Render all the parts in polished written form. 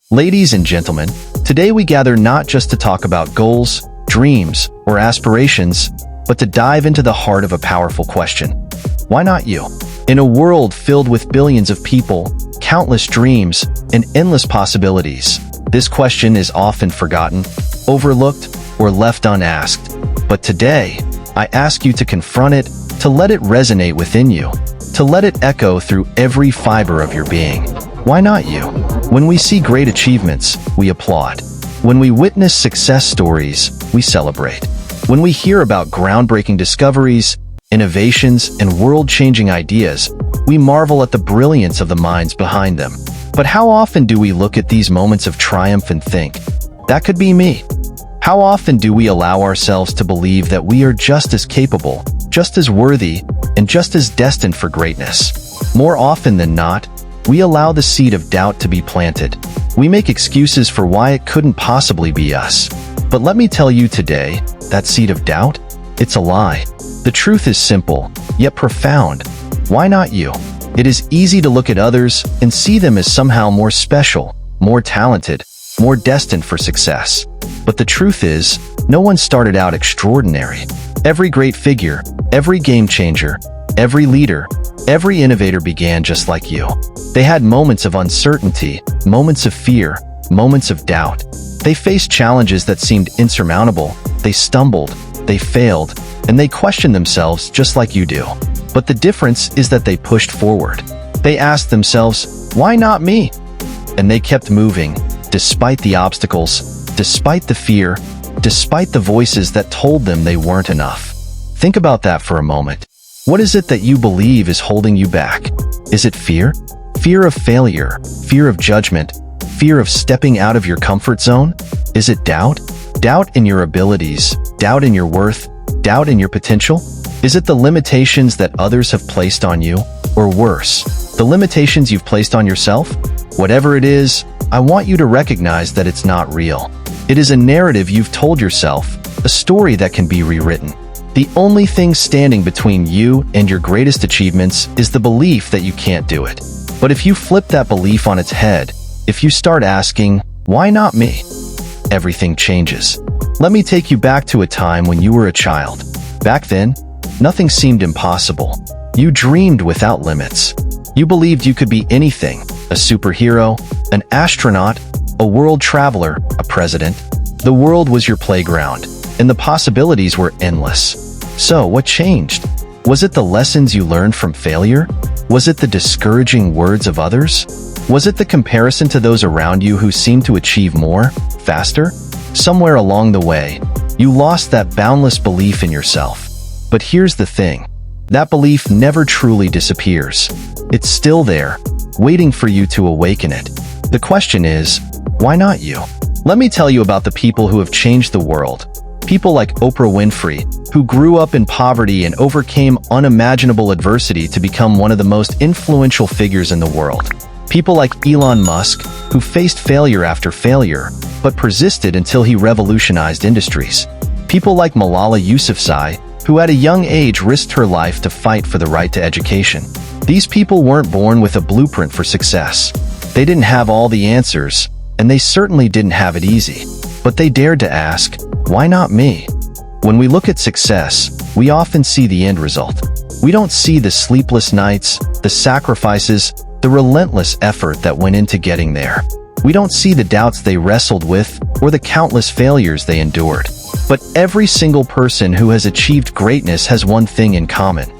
Ladies and gentlemen, today we gather not just to talk about goals, dreams, or aspirations, but to dive into the heart of a powerful question. Why not you? In a world filled with billions of people, countless dreams, and endless possibilities, this question is often forgotten, overlooked, or left unasked. But today, I ask you to confront it, to let it resonate within you, to let it echo through every fiber of your being. Why not you? When we see great achievements, we applaud. When we witness success stories, we celebrate. When we hear about groundbreaking discoveries, innovations, and world-changing ideas, we marvel at the brilliance of the minds behind them. But how often do we look at these moments of triumph and think, that could be me? How often do we allow ourselves to believe that we are just as capable, just as worthy, and just as destined for greatness? More often than not, we allow the seed of doubt to be planted. We make excuses for why it couldn't possibly be us. But let me tell you today, that seed of doubt? It's a lie. The truth is simple, yet profound. Why not you? It is easy to look at others and see them as somehow more special, more talented, more destined for success. But the truth is, no one started out extraordinary. Every great figure, every game changer, every leader, every innovator began just like you. They had moments of uncertainty, moments of fear, moments of doubt. They faced challenges that seemed insurmountable. They stumbled, they failed, and they questioned themselves just like you do. But the difference is that they pushed forward. They asked themselves, why not me? And they kept moving, despite the obstacles, despite the fear, despite the voices that told them they weren't enough. Think about that for a moment. What is it that you believe is holding you back? Is it fear? Fear of failure, fear of judgment, fear of stepping out of your comfort zone? Is it doubt? Doubt in your abilities, doubt in your worth, doubt in your potential? Is it the limitations that others have placed on you? Or worse, the limitations you've placed on yourself? Whatever it is, I want you to recognize that it's not real. It is a narrative you've told yourself, a story that can be rewritten. The only thing standing between you and your greatest achievements is the belief that you can't do it. But if you flip that belief on its head, if you start asking, why not me? Everything changes. Let me take you back to a time when you were a child. Back then, nothing seemed impossible. You dreamed without limits. You believed you could be anything, a superhero, an astronaut, a world traveler, a president. The world was your playground, and the possibilities were endless. So, what changed? Was it the lessons you learned from failure? Was it the discouraging words of others? Was it the comparison to those around you who seemed to achieve more, faster? Somewhere along the way, you lost that boundless belief in yourself. But here's the thing. That belief never truly disappears. It's still there, waiting for you to awaken it. The question is, why not you? Let me tell you about the people who have changed the world. People like Oprah Winfrey, who grew up in poverty and overcame unimaginable adversity to become one of the most influential figures in the world. People like Elon Musk, who faced failure after failure, but persisted until he revolutionized industries. People like Malala Yousafzai, who at a young age risked her life to fight for the right to education. These people weren't born with a blueprint for success. They didn't have all the answers, and they certainly didn't have it easy. But they dared to ask, why not me? When we look at success, we often see the end result. We don't see the sleepless nights, the sacrifices, the relentless effort that went into getting there. We don't see the doubts they wrestled with or the countless failures they endured. But every single person who has achieved greatness has one thing in common.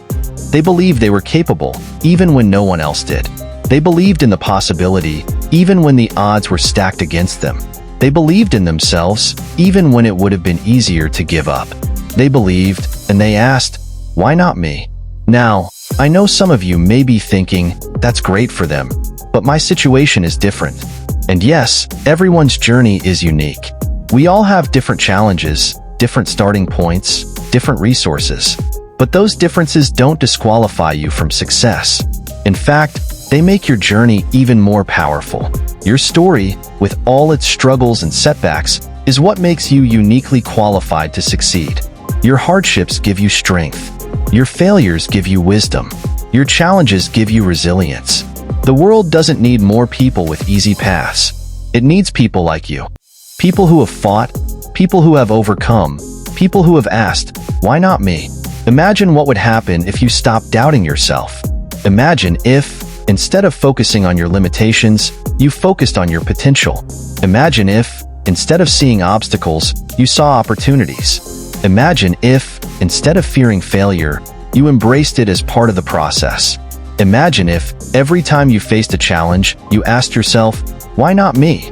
They believed they were capable, even when no one else did. They believed in the possibility, even when the odds were stacked against them. They believed in themselves, even when it would have been easier to give up. They believed, and they asked, why not me? Now, I know some of you may be thinking, that's great for them, but my situation is different. And yes, everyone's journey is unique. We all have different challenges, different starting points, different resources. But those differences don't disqualify you from success. In fact, they make your journey even more powerful. Your story, with all its struggles and setbacks, is what makes you uniquely qualified to succeed. Your hardships give you strength. Your failures give you wisdom. Your challenges give you resilience. The world doesn't need more people with easy paths. It needs people like you. People who have fought, people who have overcome, people who have asked, why not me? Imagine what would happen if you stopped doubting yourself. Imagine if, instead of focusing on your limitations, you focused on your potential. Imagine if, instead of seeing obstacles, you saw opportunities. Imagine if, instead of fearing failure, you embraced it as part of the process. Imagine if, every time you faced a challenge, you asked yourself, why not me?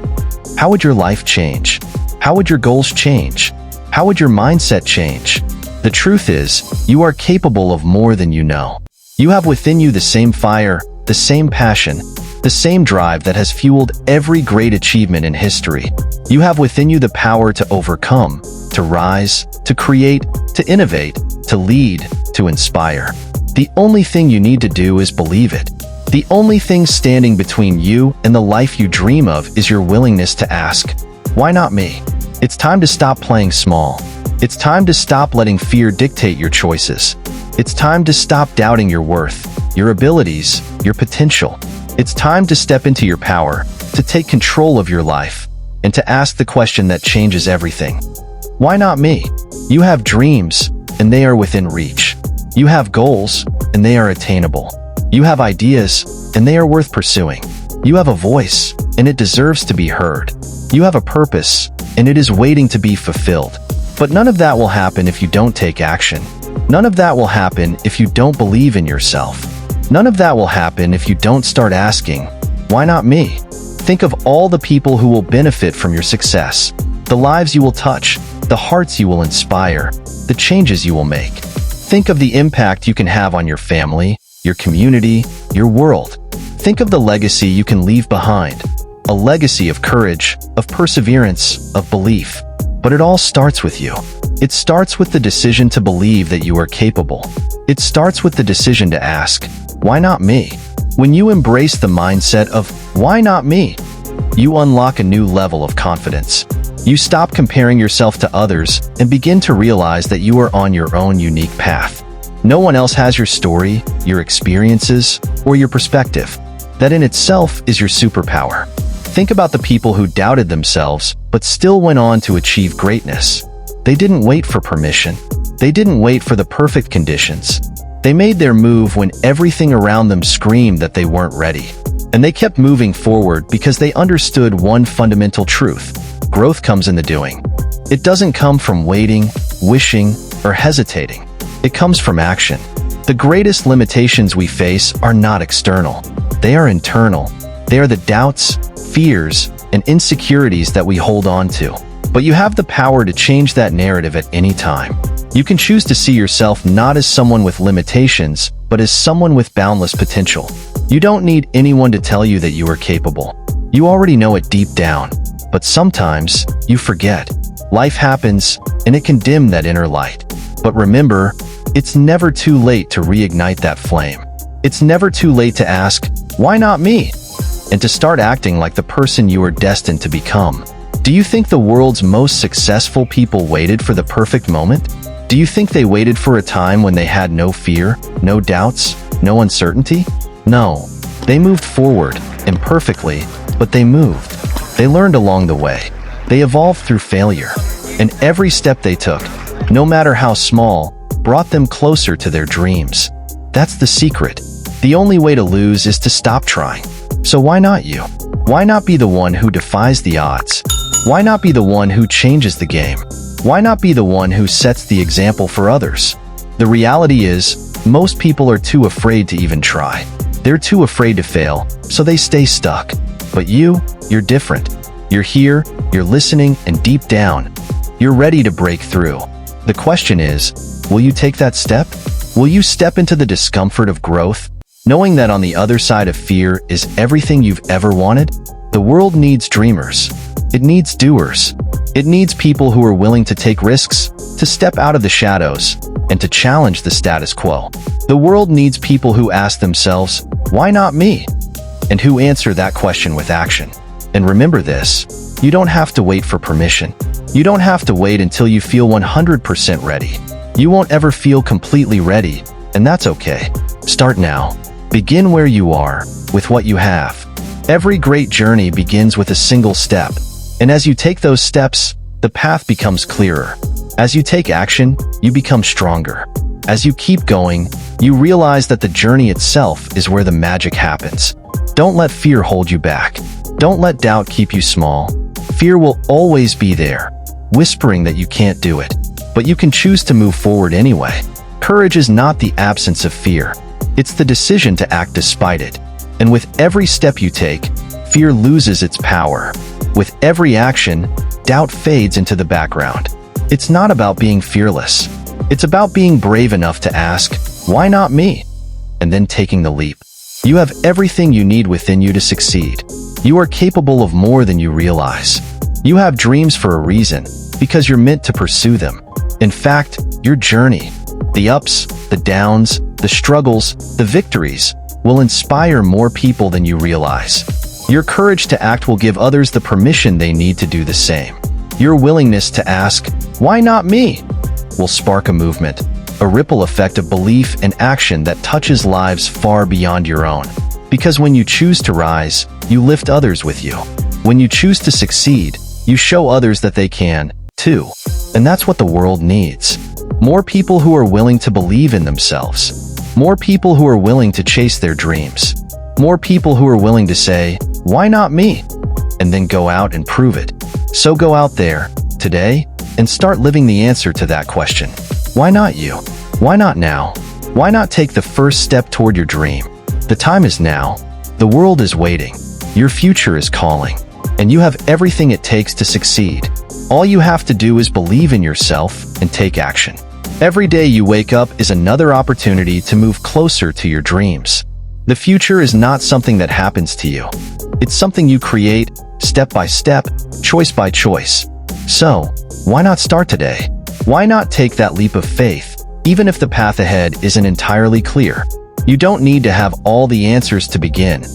How would your life change? How would your goals change? How would your mindset change? The truth is, you are capable of more than you know. You have within you the same fire, the same passion, the same drive that has fueled every great achievement in history. You have within you the power to overcome, to rise, to create, to innovate, to lead, to inspire. The only thing you need to do is believe it. The only thing standing between you and the life you dream of is your willingness to ask, why not me? It's time to stop playing small. It's time to stop letting fear dictate your choices. It's time to stop doubting your worth, your abilities, your potential. It's time to step into your power, to take control of your life, and to ask the question that changes everything. Why not me? You have dreams, and they are within reach. You have goals, and they are attainable. You have ideas, and they are worth pursuing. You have a voice, and it deserves to be heard. You have a purpose, and it is waiting to be fulfilled. But none of that will happen if you don't take action. None of that will happen if you don't believe in yourself. None of that will happen if you don't start asking, why not me? Think of all the people who will benefit from your success, the lives you will touch, the hearts you will inspire, the changes you will make. Think of the impact you can have on your family, your community, your world. Think of the legacy you can leave behind. A legacy of courage, of perseverance, of belief. But it all starts with you. It starts with the decision to believe that you are capable. It starts with the decision to ask, why not me? When you embrace the mindset of, why not me? You unlock a new level of confidence. You stop comparing yourself to others and begin to realize that you are on your own unique path. No one else has your story, your experiences, or your perspective. That in itself is your superpower. Think about the people who doubted themselves, but still went on to achieve greatness. They didn't wait for permission. They didn't wait for the perfect conditions. They made their move when everything around them screamed that they weren't ready. And they kept moving forward because they understood one fundamental truth. Growth comes in the doing. It doesn't come from waiting, wishing, or hesitating. It comes from action. The greatest limitations we face are not external. They are internal. They are the doubts, fears, and insecurities that we hold on to. But you have the power to change that narrative at any time. You can choose to see yourself not as someone with limitations, but as someone with boundless potential. You don't need anyone to tell you that you are capable. You already know it deep down. But sometimes, you forget. Life happens, and it can dim that inner light. But remember, it's never too late to reignite that flame. It's never too late to ask, why not me? And to start acting like the person you are destined to become. Do you think the world's most successful people waited for the perfect moment? Do you think they waited for a time when they had no fear, no doubts, no uncertainty? No. They moved forward, imperfectly, but they moved. They learned along the way. They evolved through failure. And every step they took, no matter how small, brought them closer to their dreams. That's the secret. The only way to lose is to stop trying. So why not you? Why not be the one who defies the odds? Why not be the one who changes the game? Why not be the one who sets the example for others? The reality is, most people are too afraid to even try. They're too afraid to fail, so they stay stuck. But you're different. You're here, you're listening, and deep down, you're ready to break through. The question is, will you take that step? Will you step into the discomfort of growth, knowing that on the other side of fear is everything you've ever wanted? The world needs dreamers. It needs doers. It needs people who are willing to take risks, to step out of the shadows, and to challenge the status quo. The world needs people who ask themselves, why not me? And who answer that question with action. And remember this, you don't have to wait for permission. You don't have to wait until you feel 100% ready. You won't ever feel completely ready, and that's okay. Start now. Begin where you are, with what you have. Every great journey begins with a single step, and as you take those steps, the path becomes clearer. As you take action, you become stronger. As you keep going, you realize that the journey itself is where the magic happens. Don't let fear hold you back. Don't let doubt keep you small. Fear will always be there, whispering that you can't do it, but you can choose to move forward anyway. Courage is not the absence of fear. It's the decision to act despite it. And with every step you take, fear loses its power. With every action, doubt fades into the background. It's not about being fearless. It's about being brave enough to ask, "Why not me?" and then taking the leap. You have everything you need within you to succeed. You are capable of more than you realize. You have dreams for a reason, because you're meant to pursue them. In fact, your journey, the ups, the downs, the struggles, the victories, will inspire more people than you realize. Your courage to act will give others the permission they need to do the same. Your willingness to ask, "Why not me?" will spark a movement, a ripple effect of belief and action that touches lives far beyond your own. Because when you choose to rise, you lift others with you. When you choose to succeed, you show others that they can, too. And that's what the world needs. More people who are willing to believe in themselves. More people who are willing to chase their dreams. More people who are willing to say, "Why not me?" and then go out and prove it. So go out there, today, and start living the answer to that question. Why not you? Why not now? Why not take the first step toward your dream? The time is now. The world is waiting. Your future is calling. And you have everything it takes to succeed. All you have to do is believe in yourself and take action. Every day you wake up is another opportunity to move closer to your dreams. The future is not something that happens to you. It's something you create, step by step, choice by choice. So, why not start today? Why not take that leap of faith, even if the path ahead isn't entirely clear? You don't need to have all the answers to begin.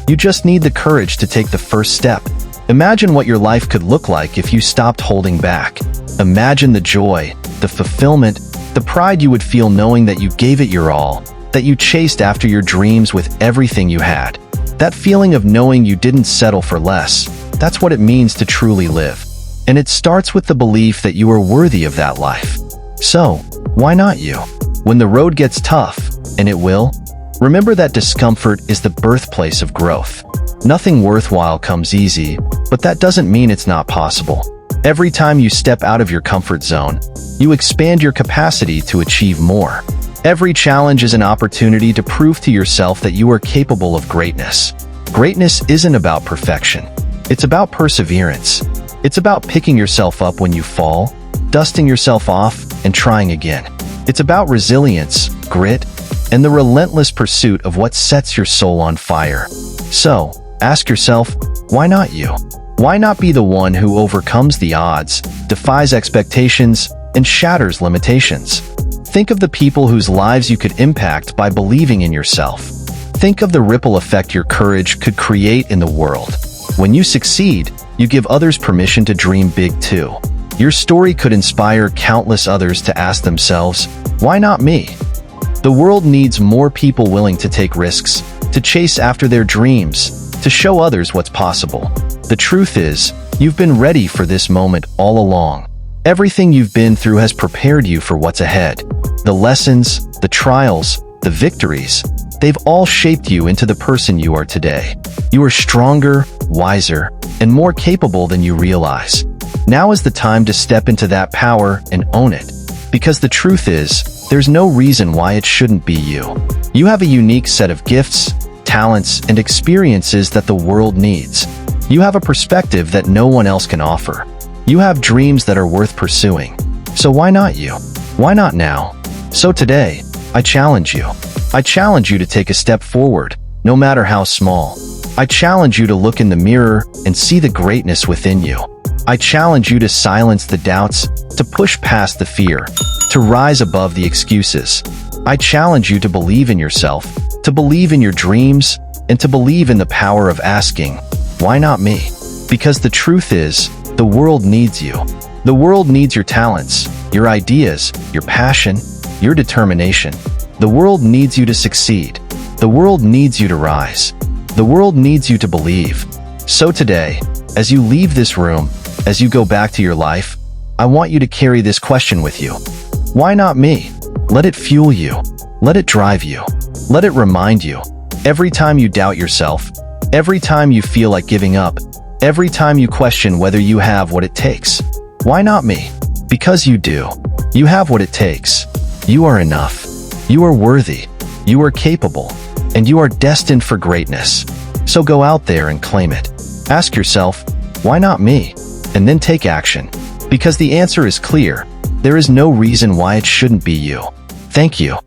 You just need the courage to take the first step. Imagine what your life could look like if you stopped holding back. Imagine the joy, the fulfillment, the pride you would feel knowing that you gave it your all, that you chased after your dreams with everything you had. That feeling of knowing you didn't settle for less, that's what it means to truly live. And it starts with the belief that you are worthy of that life. So, why not you? When the road gets tough, and it will, remember that discomfort is the birthplace of growth. Nothing worthwhile comes easy, but that doesn't mean it's not possible. Every time you step out of your comfort zone, you expand your capacity to achieve more. Every challenge is an opportunity to prove to yourself that you are capable of greatness. Greatness isn't about perfection. It's about perseverance. It's about picking yourself up when you fall, dusting yourself off, and trying again. It's about resilience, grit, and the relentless pursuit of what sets your soul on fire. So, ask yourself, why not you? Why not be the one who overcomes the odds, defies expectations, and shatters limitations? Think of the people whose lives you could impact by believing in yourself. Think of the ripple effect your courage could create in the world. When you succeed, you give others permission to dream big too. Your story could inspire countless others to ask themselves, why not me? The world needs more people willing to take risks, to chase after their dreams, to show others what's possible. The truth is, you've been ready for this moment all along. Everything you've been through has prepared you for what's ahead. The lessons, the trials, the victories, they've all shaped you into the person you are today. You are stronger, wiser, and more capable than you realize. Now is the time to step into that power and own it. Because the truth is, there's no reason why it shouldn't be you. You have a unique set of gifts, talents, and experiences that the world needs. You have a perspective that no one else can offer. You have dreams that are worth pursuing. So why not you? Why not now? So today, I challenge you. I challenge you to take a step forward, no matter how small. I challenge you to look in the mirror and see the greatness within you. I challenge you to silence the doubts, to push past the fear, to rise above the excuses. I challenge you to believe in yourself, to believe in your dreams, and to believe in the power of asking, why not me? Because the truth is, the world needs you. The world needs your talents, your ideas, your passion, your determination. The world needs you to succeed. The world needs you to rise. The world needs you to believe. So today, as you leave this room, as you go back to your life, I want you to carry this question with you. Why not me? Let it fuel you. Let it drive you. Let it remind you. Every time you doubt yourself, every time you feel like giving up, every time you question whether you have what it takes. Why not me? Because you do. You have what it takes. You are enough. You are worthy. You are capable. And you are destined for greatness. So go out there and claim it. Ask yourself, why not me? And then take action. Because the answer is clear. There is no reason why it shouldn't be you. Thank you.